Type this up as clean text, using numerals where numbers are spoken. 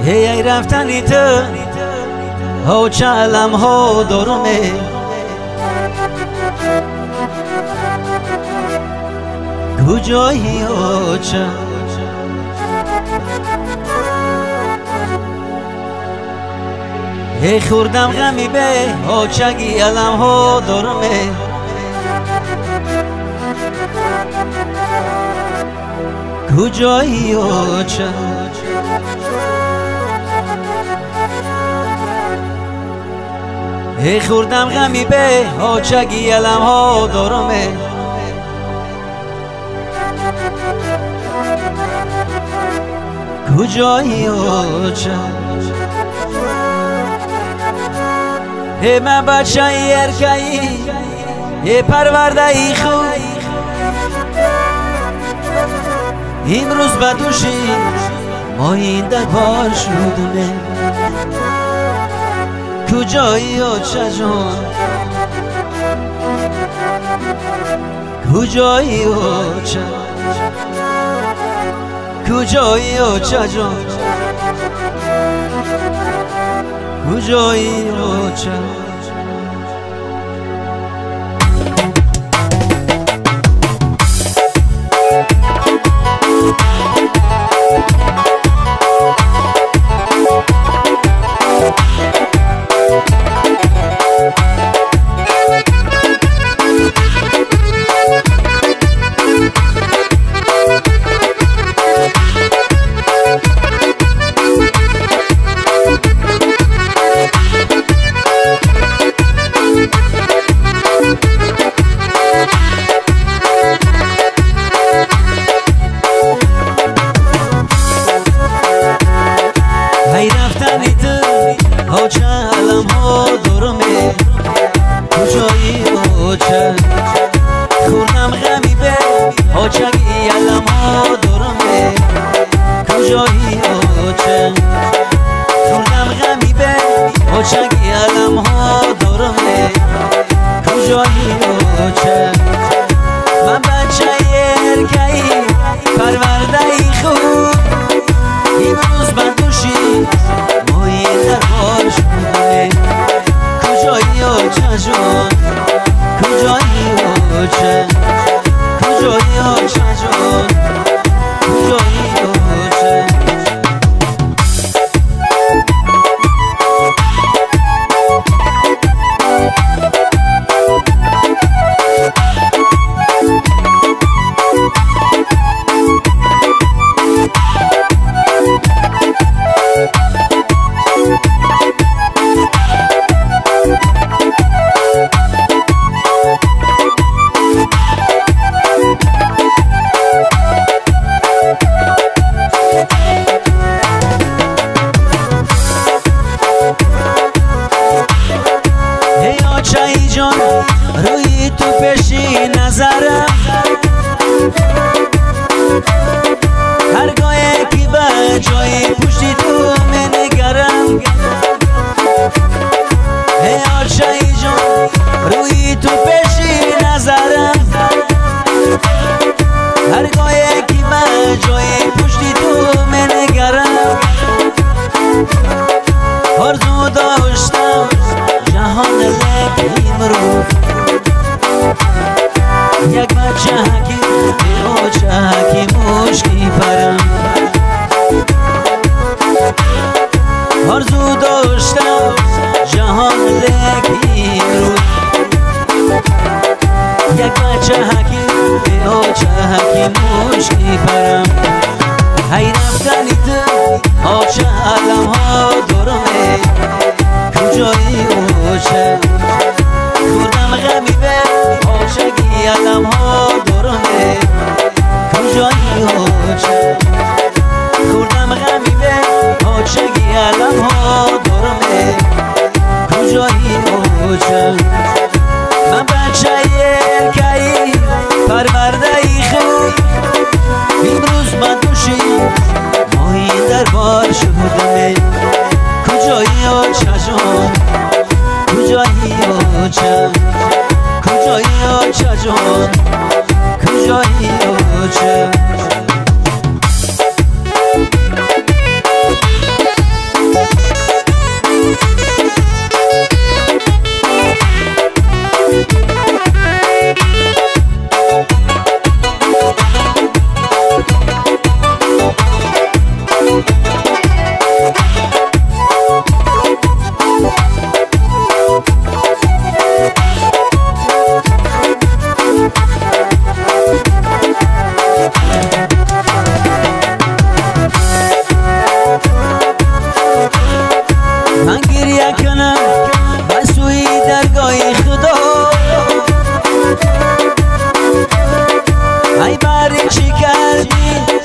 هی رفتنی تو ها چه علم ها دارمه کجایی ها چه هی خوردم غمی به ها چگی علم ها دارمه کجایی ها چه هی خوردم غمی به ها چگی علم ها دارمه کجایی ها چه هی من بچه ای ارکایی هی پرورده ای خوب امروز بدوشی ما این در بار شدونه کجایی ها چه جان کجایی ها چه کجایی ها چه جان کجایی ها چه هی رفتنی تو ها چه علم ها دارمه کجایی ها چه خوردم غمی به ها چگی علم ها دارمه کجایی ها چه خوردم غمی به ها چگی علم ها دارمه کجایی ها چه من بچه ارکایی پرورده ای خوب امروز بدوشی مایی در بار شده کجایی ها چه جان کجایی ها چه کجایی ها چه جان کجایی ها چه چای جان روی تو پیشی نظرم هرگاهی که به جای پشتی تو منگرم هی چای جان روی تو پیشی نظرم هرگاهی که به جای پشتی تو منگرم آرزو داشتم جهان لک امروز یک بچه حکی بچه حکی مشکی پرم آرزو داشتم جهان لک امروز یک بچه حکی بچه حکی مشکی پرم هی رفتنی تو ها چه علم ها دارمه کجایی ها چه خوردم غمی به ها چگی علم ها دارمه کجایی ها چه خوردم غمی به ها چگی علم ها دارمه کجایی ها چه من بچه ارکایی پرورده ای خوب امروز بدوشی مایی در بار شدمه کجایی ها چه جان کجایی ها چه کجایی ها چه جان کجایی ها چه کاری چی کردی